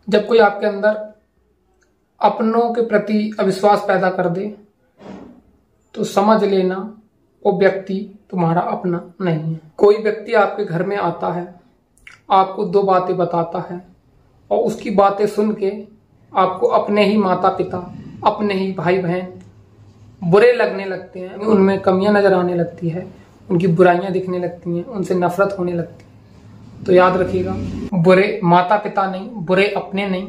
जब कोई आपके अंदर अपनों के प्रति अविश्वास पैदा कर दे तो समझ लेना वो व्यक्ति तुम्हारा अपना नहीं है। कोई व्यक्ति आपके घर में आता है, आपको दो बातें बताता है और उसकी बातें सुन के आपको अपने ही माता पिता, अपने ही भाई बहन बुरे लगने लगते हैं, उनमें कमियां नजर आने लगती है, उनकी बुराइयां दिखने लगती हैं, उनसे नफरत होने लगती है। तो याद रखिएगा, बुरे माता पिता नहीं, बुरे अपने नहीं,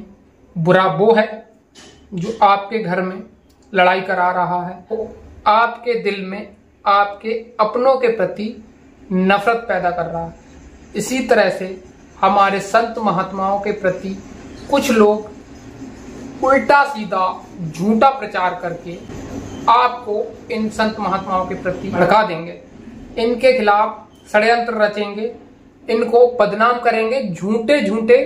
बुरा वो है जो आपके घर में लड़ाई करा रहा है, वो आपके दिल में आपके अपनों के प्रति नफरत पैदा कर रहा है। इसी तरह से हमारे संत महात्माओं के प्रति कुछ लोग उल्टा सीधा झूठा प्रचार करके आपको इन संत महात्माओं के प्रति भड़का देंगे, इनके खिलाफ षड्यंत्र रचेंगे, इनको बदनाम करेंगे, झूठे झूठे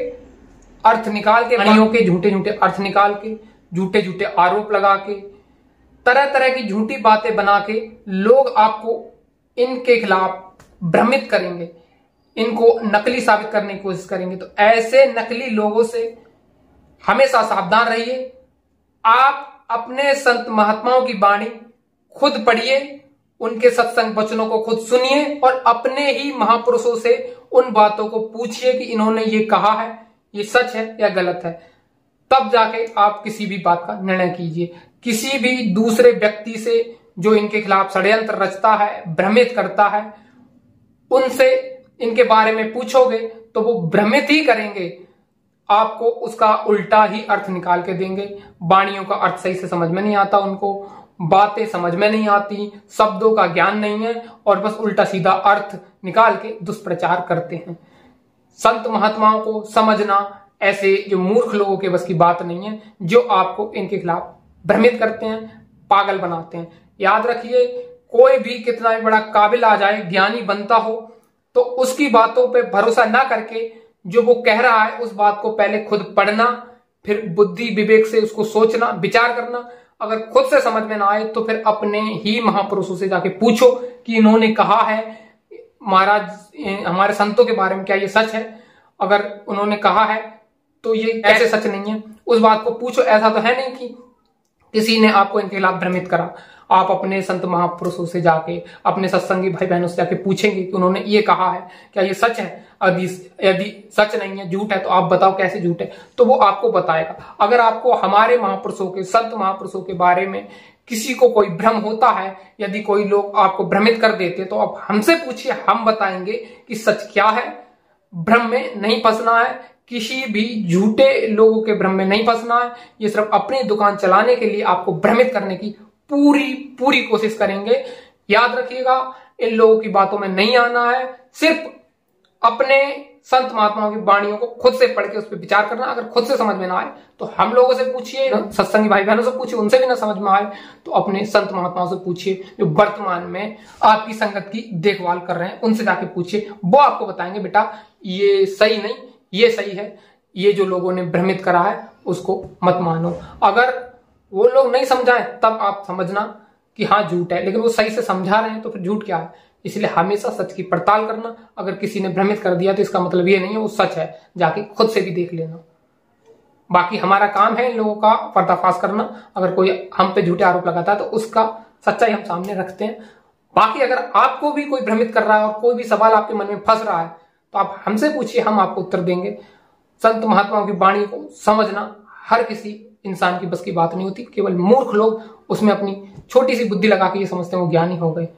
अर्थ निकाल के, वाणियों के झूठे झूठे अर्थ निकाल के, झूठे झूठे आरोप लगा के, तरह तरह की झूठी बातें बना के लोग आपको इनके खिलाफ भ्रमित करेंगे, इनको नकली साबित करने की कोशिश करेंगे। तो ऐसे नकली लोगों से हमेशा सावधान रहिए। आप अपने संत महात्माओं की वाणी खुद पढ़िए, उनके सत्संग वचनों को खुद सुनिए और अपने ही महापुरुषों से उन बातों को पूछिए कि इन्होंने ये कहा है, ये सच है या गलत है। तब जाके आप किसी भी बात का निर्णय कीजिए। किसी भी दूसरे व्यक्ति से जो इनके खिलाफ षड्यंत्र रचता है, भ्रमित करता है, उनसे इनके बारे में पूछोगे तो वो भ्रमित ही करेंगे, आपको उसका उल्टा ही अर्थ निकाल के देंगे। वाणियों का अर्थ सही से समझ में नहीं आता, उनको बातें समझ में नहीं आती, शब्दों का ज्ञान नहीं है और बस उल्टा सीधा अर्थ निकाल के दुष्प्रचार करते हैं। संत महात्माओं को समझना ऐसे जो मूर्ख लोगों के बस की बात नहीं है, जो आपको इनके खिलाफ भ्रमित करते हैं, पागल बनाते हैं। याद रखिए, कोई भी कितना भी बड़ा काबिल आ जाए, ज्ञानी बनता हो, तो उसकी बातों पे भरोसा ना करके जो वो कह रहा है उस बात को पहले खुद पढ़ना, फिर बुद्धि विवेक से उसको सोचना, विचार करना। अगर खुद से समझ में ना आए तो फिर अपने ही महापुरुषों से जाके पूछो कि इन्होंने कहा है महाराज हमारे संतों के बारे में, क्या ये सच है? अगर उन्होंने कहा है तो ये ऐसे सच नहीं है, उस बात को पूछो। ऐसा तो है नहीं कि किसी ने आपको इनके खिलाफ भ्रमित करा। आप अपने संत महापुरुषों से जाके, अपने सत्संगी भाई बहनों से जाके पूछेंगे कि उन्होंने ये कहा है, क्या ये सच है? यदि सच नहीं है, झूठ है, तो आप बताओ कैसे झूठ है, तो वो आपको बताएगा। अगर आपको हमारे महापुरुषों के, संत महापुरुषों के बारे में किसी को कोई भ्रम होता है, यदि कोई लोग आपको भ्रमित कर देते, तो आप हमसे पूछिए, हम बताएंगे कि सच क्या है। भ्रम में नहीं फंसना है, किसी भी झूठे लोगों के भ्रम में नहीं फंसना है। ये सिर्फ अपनी दुकान चलाने के लिए आपको भ्रमित करने की पूरी कोशिश करेंगे। याद रखिएगा, इन लोगों की बातों में नहीं आना है, सिर्फ अपने संत महात्माओं की वाणियों को खुद से पढ़ के उस पर विचार करना। अगर खुद से समझ में ना आए तो हम लोगों से पूछिए, सत्संगी भाई बहनों से पूछिए, उनसे भी ना समझ में आए तो अपने संत महात्माओं से पूछिए जो वर्तमान में आपकी संगत की देखभाल कर रहे हैं, उनसे जाके पूछिए। वो आपको बताएंगे बेटा ये सही नहीं, ये सही है, ये जो लोगों ने भ्रमित करा है उसको मत मानो। अगर वो लोग नहीं समझाएं तब आप समझना कि हाँ झूठ है, लेकिन वो सही से समझा रहे हैं तो फिर झूठ क्या है। इसलिए हमेशा सच की पड़ताल करना। अगर किसी ने भ्रमित कर दिया तो इसका मतलब ये नहीं है वो सच है, जाके खुद से भी देख लेना। बाकी हमारा काम है इन लोगों का पर्दाफाश करना। अगर कोई हम पे झूठे आरोप लगाता है तो उसका सच्चाई हम सामने रखते हैं। बाकी अगर आपको भी कोई भ्रमित कर रहा है और कोई भी सवाल आपके मन में फंस रहा है तो आप हमसे पूछिए, हम आपको उत्तर देंगे। संत महात्माओं की वाणी को समझना हर किसी इंसान की बस की बात नहीं होती। केवल मूर्ख लोग उसमें अपनी छोटी सी बुद्धि लगा के ये समझते हैं वो ज्ञानी हो गए।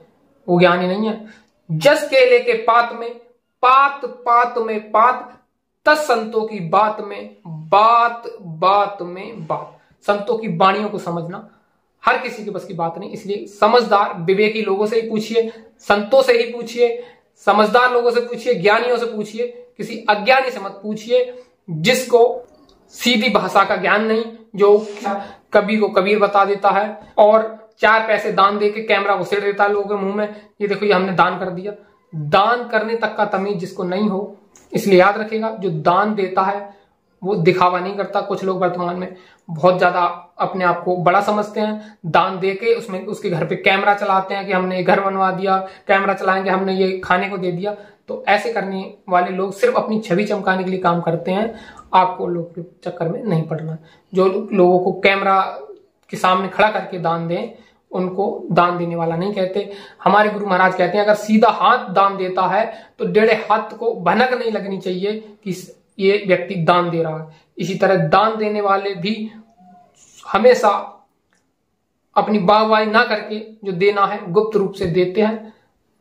वो ज्ञानी नहीं है। जस केले के पात में पात पात में पात, तस संतों की बात में बात बात में बात। संतों की वाणियों को समझना हर किसी की बस की बात नहीं। इसलिए समझदार विवेकी लोगों से ही पूछिए, संतों से ही पूछिए, समझदार लोगों से पूछिए, ज्ञानियों से पूछिए। किसी अज्ञानी से मत पूछिए जिसको सीधी भाषा का ज्ञान नहीं, जो कभी को कबीर बता देता है और 4 पैसे दान देके कैमरा घुसेड़ देता है लोगों के मुंह में, ये देखो ये हमने दान कर दिया। दान करने तक का तमीज जिसको नहीं हो। इसलिए याद रखिएगा, जो दान देता है वो दिखावा नहीं करता। कुछ लोग वर्तमान में बहुत ज्यादा अपने आप को बड़ा समझते हैं, दान दे के उसमें उसके घर पे कैमरा चलाते हैं कि हमने ये घर बनवा दिया, कैमरा चलाएंगे, हमने ये खाने को दे दिया। तो ऐसे करने वाले लोग सिर्फ अपनी छवि चमकाने के लिए काम करते हैं। आपको लोग के चक्कर में नहीं पड़ना। जो लोगों को कैमरा के सामने खड़ा करके दान दें, उनको दान देने वाला नहीं कहते। हमारे गुरु महाराज कहते हैं अगर सीधा हाथ दान देता है तो 1.5 हाथ को भनक नहीं लगनी चाहिए कि ये व्यक्ति दान दे रहा है। इसी तरह दान देने वाले भी हमेशा अपनी वाहवाही ना करके जो देना है गुप्त रूप से देते हैं,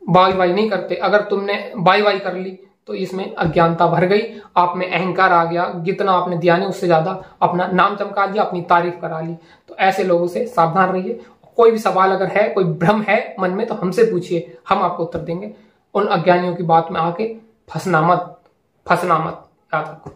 वाहवाही नहीं करते। अगर तुमने वाहवाही कर ली तो इसमें अज्ञानता भर गई, आप में अहंकार आ गया, जितना आपने दिया नहीं उससे ज्यादा अपना नाम चमका लिया, अपनी तारीफ करा ली। तो ऐसे लोगों से सावधान रहिए। कोई भी सवाल अगर है, कोई भ्रम है मन में, तो हमसे पूछिए, हम आपको उत्तर देंगे। उन अज्ञानियों की बात में आके फंसना मत, याद रखो।